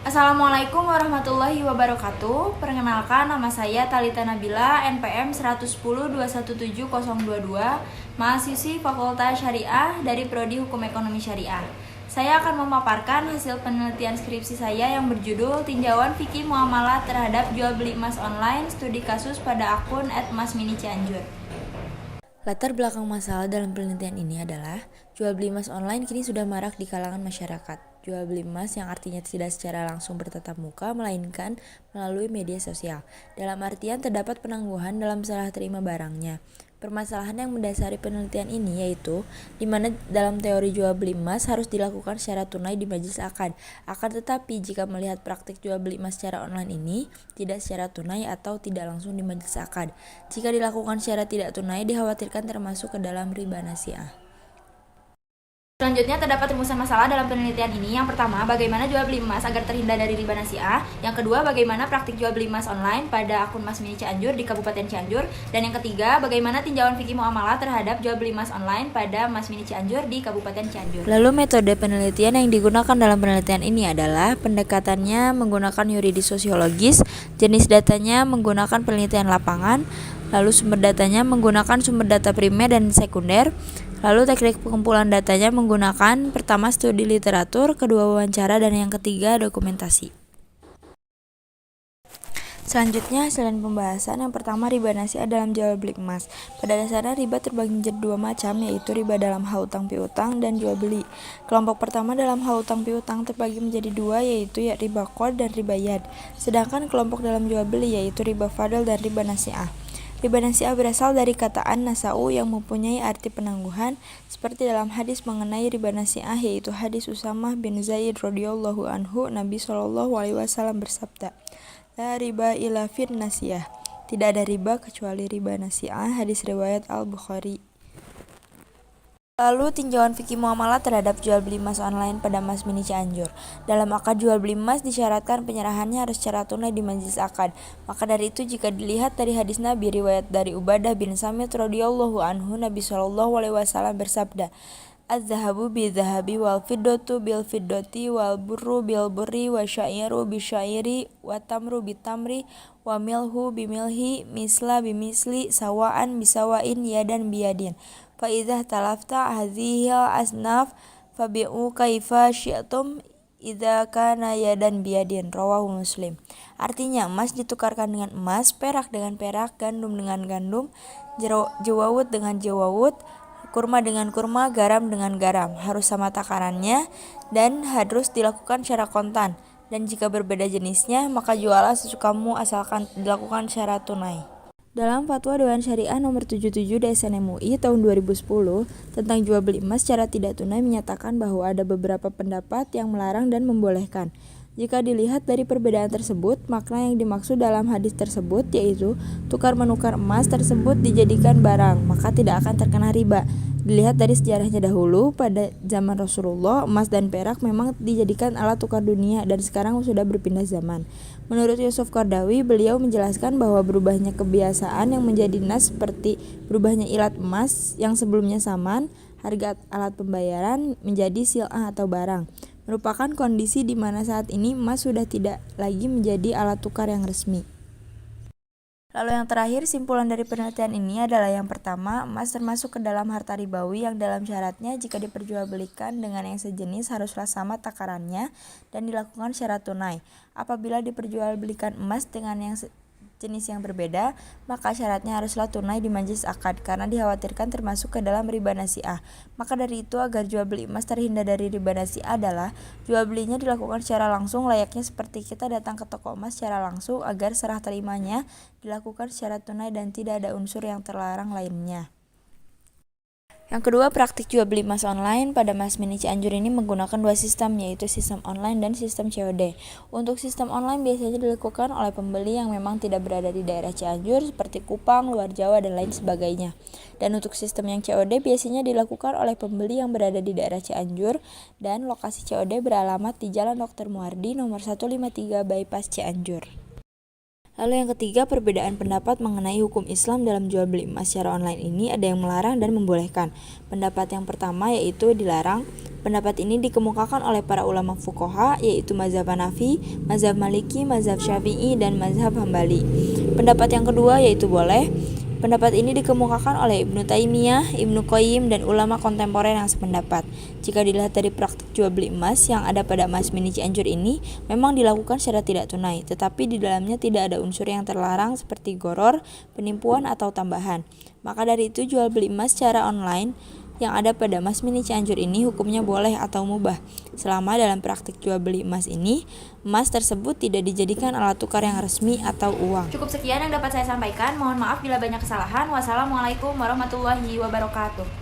Assalamualaikum warahmatullahi wabarakatuh. Perkenalkan, nama saya Talita Nabila, NPM 110217022, mahasiswi Fakultas Syariah dari Prodi Hukum Ekonomi Syariah. Saya akan memaparkan hasil penelitian skripsi saya yang berjudul Tinjauan Fikih Muamalah terhadap Jual Beli Emas Online, Studi Kasus pada akun @masminicianjur. Latar belakang masalah dalam penelitian ini adalah jual beli emas online kini sudah marak di kalangan masyarakat. Jual beli emas yang artinya tidak secara langsung bertatap muka, melainkan melalui media sosial. Dalam artian terdapat penangguhan dalam serah terima barangnya. Permasalahan yang mendasari penelitian ini yaitu di mana dalam teori jual beli emas harus dilakukan secara tunai di majelis akad. Akan tetapi jika melihat praktik jual beli emas secara online ini tidak secara tunai atau tidak langsung di majelis akad. Jika dilakukan secara tidak tunai dikhawatirkan termasuk ke dalam riba nasi'ah. Selanjutnya terdapat rumusan masalah dalam penelitian ini. Yang pertama, bagaimana jual beli emas agar terhindar dari riba nasi'ah. Yang kedua, bagaimana praktik jual beli emas online pada akun Mas Mini Cianjur di Kabupaten Cianjur. Dan yang ketiga, bagaimana tinjauan fikih muamalah terhadap jual beli emas online pada Mas Mini Cianjur di Kabupaten Cianjur. Lalu metode penelitian yang digunakan dalam penelitian ini adalah pendekatannya menggunakan yuridis sosiologis, jenis datanya menggunakan penelitian lapangan, lalu sumber datanya menggunakan sumber data primer dan sekunder. Lalu teknik pengumpulan datanya menggunakan pertama studi literatur, kedua wawancara, dan yang ketiga dokumentasi. Selanjutnya hasil dan pembahasan. Yang pertama, riba nasi'ah dalam jual beli emas. Pada dasarnya riba terbagi menjadi dua macam, yaitu riba dalam hal utang piutang dan jual beli. Kelompok pertama dalam hal utang piutang terbagi menjadi dua, yaitu riba qard dan riba yad. Sedangkan kelompok dalam jual beli yaitu riba fadl dan riba nasi'ah. Riba nasi'ah berasal dari kata an-nasa'u yang mempunyai arti penangguhan, seperti dalam hadis mengenai riba nasi'ah, yaitu hadis Usamah bin Zaid radhiyallahu anhu. Nabi SAW bersabda, "La riba illa fin nasi'ah." Tidak ada riba kecuali riba nasi'ah. Hadis riwayat Al-Bukhari. Lalu tinjauan fikih muamalah terhadap jual beli emas online pada Mas Mini Cianjur. Dalam akad jual beli emas disyaratkan penyerahannya harus secara tunai di majelis akad. Maka dari itu jika dilihat dari hadis Nabi riwayat dari Ubadah bin Samit radhiyallahu anhu, Nabi SAW bersabda, "Az-zahabu bil-zahabi wal fiddatu bil fiddati wal burru bil burri wa syairu bi syairi wa tamru bi tamri wa milhu bi milhi misla bi misli sawaan bi sawain yadan bi yadin. Fa idza talafta hadhil asnaf fabi'u kaifa syi'tum idza kana yadan bi yadin." Rawahu Muslim. Artinya emas ditukarkan dengan emas, perak dengan perak, gandum dengan gandum, jewawut dengan jewawut, kurma dengan kurma, garam dengan garam, harus sama takarannya dan harus dilakukan secara kontan. Dan jika berbeda jenisnya, maka jualah sesukamu asalkan dilakukan secara tunai. Dalam Fatwa Dewan Syariah nomor 77 DSN MUI tahun 2010 tentang jual beli emas secara tidak tunai menyatakan bahwa ada beberapa pendapat yang melarang dan membolehkan. Jika dilihat dari perbedaan tersebut, makna yang dimaksud dalam hadis tersebut yaitu tukar-menukar emas tersebut dijadikan barang, maka tidak akan terkena riba. Dilihat dari sejarahnya dahulu, pada zaman Rasulullah, emas dan perak memang dijadikan alat tukar dunia dan sekarang sudah berpindah zaman. Menurut Yusuf Qardawi, beliau menjelaskan bahwa berubahnya kebiasaan yang menjadi nas seperti berubahnya ilat emas yang sebelumnya saman, harga alat pembayaran menjadi sil'ah atau barang, merupakan kondisi di mana saat ini emas sudah tidak lagi menjadi alat tukar yang resmi. Lalu yang terakhir, simpulan dari penelitian ini adalah yang pertama, emas termasuk ke dalam harta ribawi yang dalam syaratnya jika diperjualbelikan dengan yang sejenis haruslah sama takarannya dan dilakukan secara tunai. Apabila diperjualbelikan emas dengan yang jenis yang berbeda, maka syaratnya haruslah tunai di majelis akad karena dikhawatirkan termasuk ke dalam riba nasi'ah. Maka dari itu agar jual beli emas terhindar dari riba nasi'ah adalah jual belinya dilakukan secara langsung layaknya seperti kita datang ke toko emas secara langsung agar serah terimanya dilakukan secara tunai dan tidak ada unsur yang terlarang lainnya. Yang kedua, praktik jual beli emas online pada Mas Mini Cianjur ini menggunakan dua sistem, yaitu sistem online dan sistem COD. Untuk sistem online biasanya dilakukan oleh pembeli yang memang tidak berada di daerah Cianjur seperti Kupang, luar Jawa, dan lain sebagainya. Dan untuk sistem yang COD biasanya dilakukan oleh pembeli yang berada di daerah Cianjur dan lokasi COD beralamat di Jalan Dr. Muardi nomor 153 Bypass Cianjur. Lalu yang ketiga, perbedaan pendapat mengenai hukum Islam dalam jual beli emas secara online ini ada yang melarang dan membolehkan. Pendapat yang pertama yaitu dilarang. Pendapat ini dikemukakan oleh para ulama fuqaha yaitu mazhab Hanafi, mazhab Maliki, mazhab Syafi'i, dan mazhab Hambali. Pendapat yang kedua yaitu boleh. Pendapat ini dikemukakan oleh Ibnu Taimiyah, Ibnu Qayyim, dan ulama kontemporer yang sependapat. Jika dilihat dari praktik jual beli emas yang ada pada Mas Mini Cianjur ini, memang dilakukan secara tidak tunai, tetapi di dalamnya tidak ada unsur yang terlarang seperti goror, penipuan, atau tambahan. Maka dari itu jual beli emas secara online yang ada pada Mas Mini Cianjur ini hukumnya boleh atau mubah, selama dalam praktik jual beli emas ini, emas tersebut tidak dijadikan alat tukar yang resmi atau uang. Cukup sekian yang dapat saya sampaikan. Mohon maaf bila banyak kesalahan. Wassalamualaikum warahmatullahi wabarakatuh.